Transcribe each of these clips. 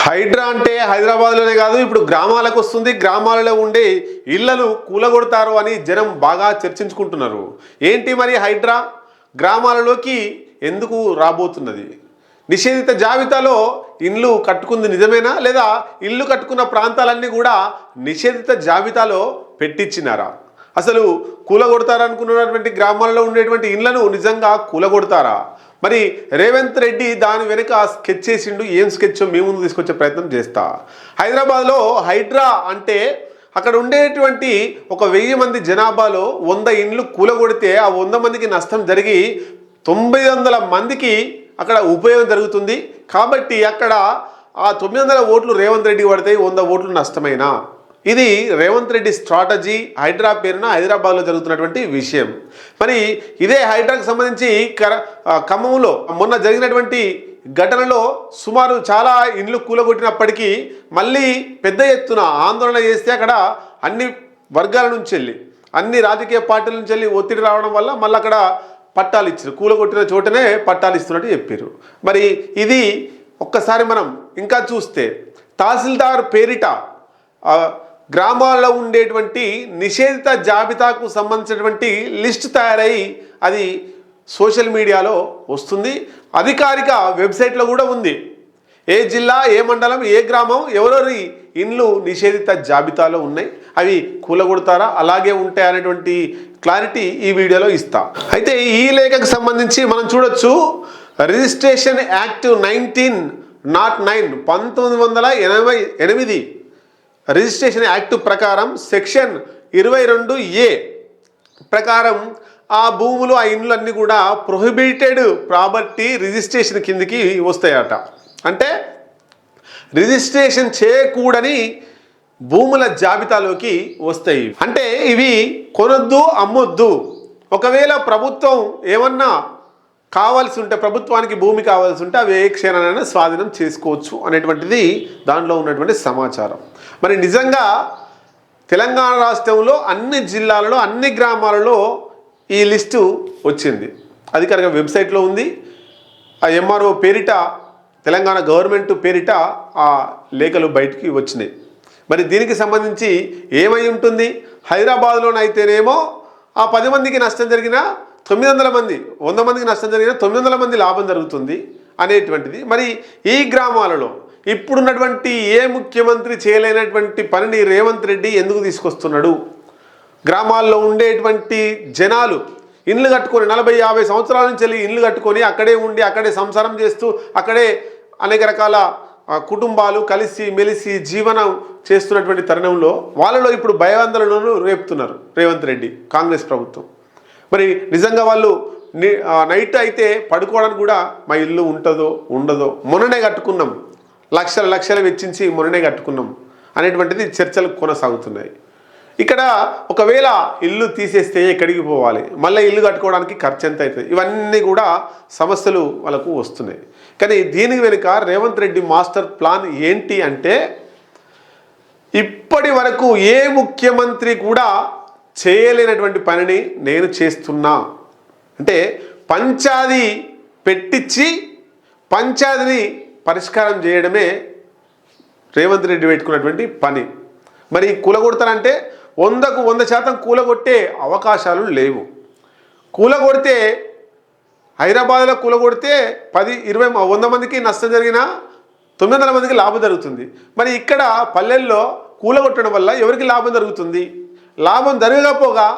హైడ్రా అంటే హైదరాబాద్లోనే కాదు, ఇప్పుడు గ్రామాలకు వస్తుంది. గ్రామాలలో ఉండే ఇళ్లను కూలగొడతారు అని జనం బాగా చర్చించుకుంటున్నారు. ఏంటి మరి హైడ్రా గ్రామాలలోకి ఎందుకు రాబోతున్నది? నిషేధిత జాబితాలో ఇల్లు కట్టుకుంది నిజమేనా, లేదా ఇల్లు కట్టుకున్న ప్రాంతాలన్నీ కూడా నిషేధిత జాబితాలో పెట్టించినారా? అసలు కూలగొడతారనుకున్నటువంటి గ్రామాలలో ఉండేటువంటి ఇళ్లను నిజంగా కూలగొడతారా? మరి రేవంత్ రెడ్డి దాని వెనుక స్కెచ్ చేసిండు. ఏం స్కెచ్ మీ ముందు తీసుకొచ్చే ప్రయత్నం చేస్తా. హైదరాబాద్లో హైడ్రా అంటే అక్కడ ఉండేటువంటి 1000 మంది జనాభాలో 100 ఇండ్లు కూలగొడితే ఆ 100 మందికి నష్టం జరిగి 900 మందికి అక్కడ ఉపయోగం జరుగుతుంది. కాబట్టి అక్కడ ఆ 900 ఓట్లు రేవంత్ రెడ్డి పడతాయి, 100 ఓట్లు నష్టమైనా. ఇది రేవంత్ రెడ్డి స్ట్రాటజీ. హైడ్రా పేరున హైదరాబాద్లో జరుగుతున్నటువంటి విషయం. మరి ఇదే హైడ్రాకు సంబంధించి ఖమ్మంలో మొన్న జరిగినటువంటి ఘటనలో సుమారు చాలా ఇండ్లు కూలగొట్టినప్పటికీ మళ్ళీ పెద్ద ఎత్తున ఆందోళన చేస్తే అక్కడ అన్ని వర్గాల నుంచి వెళ్ళి, అన్ని రాజకీయ పార్టీల నుంచి వెళ్ళి ఒత్తిడి రావడం వల్ల మళ్ళీ అక్కడ పట్టాలు ఇచ్చారు. కూలగొట్టిన చోటనే పట్టాలు ఇస్తున్నట్టు చెప్పారు. మరి ఇది ఒక్కసారి మనం ఇంకా చూస్తే తహసీల్దార్ పేరిట గ్రామాల్లో ఉండేటువంటి నిషేధిత జాబితాకు సంబంధించినటువంటి లిస్ట్ తయారై అది సోషల్ మీడియాలో వస్తుంది. అధికారిక వెబ్సైట్లో కూడా ఉంది. ఏ జిల్లా, ఏ మండలం, ఏ గ్రామం, ఎవరెవరి ఇండ్లు నిషేధిత జాబితాలో ఉన్నాయి, అవి కూలగొడతారా, అలాగే ఉంటాయి అనేటువంటి క్లారిటీ ఈ వీడియోలో ఇస్తా. అయితే ఈ లేఖకు సంబంధించి మనం చూడొచ్చు. రిజిస్ట్రేషన్ యాక్ట్ 1909 1988 రిజిస్ట్రేషన్ యాక్ట్ ప్రకారం సెక్షన్ 22A ప్రకారం ఆ భూములు, ఆ ఇండ్లు అన్నీ కూడా ప్రొహిబిటెడ్ ప్రాపర్టీ రిజిస్ట్రేషన్ కిందకి వస్తాయట. అంటే రిజిస్ట్రేషన్ చేయకూడని భూముల జాబితాలోకి వస్తాయి. అంటే ఇవి కొనొద్దు, అమ్మొద్దు. ఒకవేళ ప్రభుత్వం ఏమన్నా కావాల్సి ఉంటే, ప్రభుత్వానికి భూమి కావాల్సి ఉంటే అవి ఏ క్షణానైనా స్వాధీనం చేసుకోవచ్చు అనేటువంటిది దాంట్లో ఉన్నటువంటి సమాచారం. మరి నిజంగా తెలంగాణ రాష్ట్రంలో అన్ని జిల్లాలలో, అన్ని గ్రామాలలో ఈ లిస్టు వచ్చింది. అధికారిక వెబ్సైట్లో ఉంది. ఆ ఎంఆర్ఓ పేరిట, తెలంగాణ గవర్నమెంట్ పేరిట ఆ లేఖలు బయటికి వచ్చినాయి. మరి దీనికి సంబంధించి ఏమై ఉంటుంది? హైదరాబాద్లోనైతేనేమో ఆ 10 మందికి నష్టం జరిగినా 900 మంది, 100 మందికి నష్టం జరిగినా 900 మంది లాభం జరుగుతుంది అనేటువంటిది. మరి ఈ గ్రామాలలో ఇప్పుడున్నటువంటి ఏ ముఖ్యమంత్రి చేయలేనటువంటి పనిని రేవంత్ రెడ్డి ఎందుకు తీసుకొస్తున్నాడు? గ్రామాల్లో ఉండేటువంటి జనాలు ఇండ్లు కట్టుకొని 40-50 సంవత్సరాల నుంచి వెళ్ళి ఇండ్లు కట్టుకొని అక్కడే ఉండి, అక్కడే సంసారం చేస్తూ, అక్కడే అనేక రకాల కుటుంబాలు కలిసి మెలిసి జీవనం చేస్తున్నటువంటి తరుణంలో వాళ్ళలో ఇప్పుడు భయాందోళనలు రేపుతున్నారు రేవంత్ రెడ్డి, కాంగ్రెస్ ప్రభుత్వం. మరి నిజంగా వాళ్ళు నైట్ అయితే పడుకోవడానికి కూడా మా ఇల్లు ఉంటుందో ఉండదో, మొన్ననే కట్టుకున్నాం, లక్షలు వెచ్చించి మొన్ననే కట్టుకున్నాం అనేటువంటిది చర్చలు కొనసాగుతున్నాయి. ఇక్కడ ఒకవేళ ఇల్లు తీసేస్తే ఎక్కడికి పోవాలి, మళ్ళీ ఇల్లు కట్టుకోవడానికి ఖర్చు ఎంత అవుతుంది, ఇవన్నీ కూడా సమస్యలు వాళ్ళకు వస్తున్నాయి. కానీ దీనికి వెనుక రేవంత్ రెడ్డి మాస్టర్ ప్లాన్ ఏంటి అంటే, ఇప్పటి వరకు ఏ ముఖ్యమంత్రి కూడా చేయలేనటువంటి పనిని నేను చేస్తున్నా అంటే, పంచాయతీ పెట్టించి పంచాయతీని పరిష్కారం చేయడమే రేవంత్ రెడ్డి పెట్టుకున్నటువంటి పని. మరి కూలగొడతారంటే 100కు 100% కూలగొట్టే అవకాశాలు లేవు. కూలగొడితే హైదరాబాద్లో కూలగొడితే 10-20-100 మందికి నష్టం జరిగినా 900 మందికి లాభం జరుగుతుంది. మరి ఇక్కడ పల్లెల్లో కూలగొట్టడం వల్ల ఎవరికి లాభం జరుగుతుంది? లాభం జరగకపోగా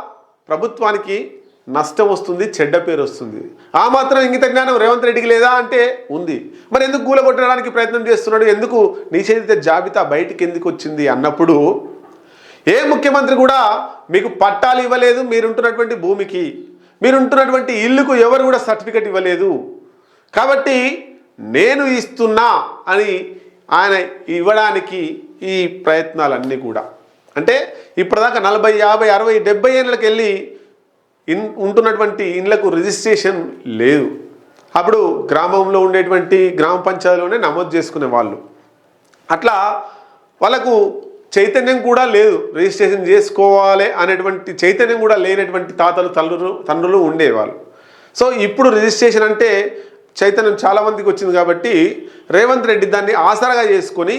ప్రభుత్వానికి నష్టం వస్తుంది, చెడ్డ పేరు వస్తుంది. ఆ మాత్రం ఇంగిత జ్ఞానం రేవంత్ రెడ్డికి లేదా అంటే ఉంది. మరి ఎందుకు కూలగొట్టడానికి ప్రయత్నం చేస్తున్నాడు? ఎందుకు నిషేధిత జాబితా బయటికి ఎందుకు వచ్చింది అన్నప్పుడు, ఏ ముఖ్యమంత్రి కూడా మీకు పట్టాలు ఇవ్వలేదు, మీరుంటున్నటువంటి భూమికి, మీరుంటున్నటువంటి ఇల్లుకు ఎవరు కూడా సర్టిఫికెట్ ఇవ్వలేదు, కాబట్టి నేను ఇస్తున్నా అని ఆయన ఇవ్వడానికి ఈ ప్రయత్నాలన్నీ కూడా. అంటే ఇప్పటిదాకా 40, 50, 60, 70 ఏళ్ళకి వెళ్ళి ఉంటున్నటువంటి ఇండ్లకు రిజిస్ట్రేషన్ లేదు. అప్పుడు గ్రామంలో ఉండేటువంటి గ్రామ పంచాయతీలోనే నమోదు చేసుకునే వాళ్ళు. అట్లా వాళ్ళకు చైతన్యం కూడా లేదు, రిజిస్ట్రేషన్ చేసుకోవాలి అనేటువంటి చైతన్యం కూడా లేనటువంటి తాతలు తండ్రులు ఉండేవాళ్ళు. సో ఇప్పుడు రిజిస్ట్రేషన్ అంటే చైతన్యం చాలామందికి వచ్చింది కాబట్టి రేవంత్ రెడ్డి దాన్ని ఆసరాగా చేసుకొని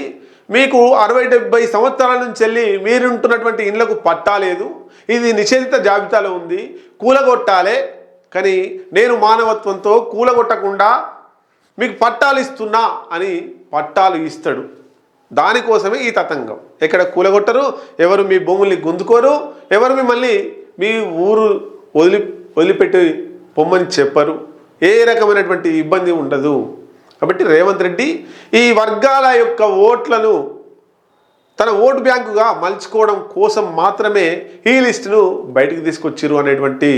మీకు 60-70 సంవత్సరాల నుంచి వెళ్ళి మీరుంటున్నటువంటి ఇండ్లకు పట్టా లేదు, ఇది నిషేధిత జాబితాలో ఉంది, కూలగొట్టాలే, కానీ నేను మానవత్వంతో కూలగొట్టకుండా మీకు పట్టాలు ఇస్తున్నా అని పట్టాలు ఇస్తాడు. దానికోసమే ఈ తతంగం. ఎక్కడ కూలగొట్టరు, ఎవరు మీ భూముల్ని గుంజుకోరు, ఎవరు మిమ్మల్ని మీ ఊరు వదిలిపెట్టి పొమ్మని చెప్పరు, ఏ రకమైనటువంటి ఇబ్బంది ఉండదు. కాబట్టి రేవంత్ రెడ్డి ఈ వర్గాల యొక్క ఓట్లను తన ఓటు బ్యాంకుగా మలుచుకోవడం కోసం మాత్రమే ఈ లిస్టును బయటికి తీసుకొచ్చిరు అనేటువంటి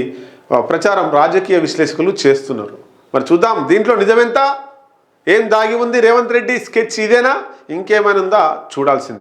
ప్రచారం రాజకీయ విశ్లేషకులు చేస్తున్నారు. మరి చూద్దాం దీంట్లో నిజమెంత, ఏం దాగి ఉంది రేవంత్ రెడ్డి స్కెచ్ ఇదేనా, ఇంకేమైనా ఉందా చూడాల్సింది.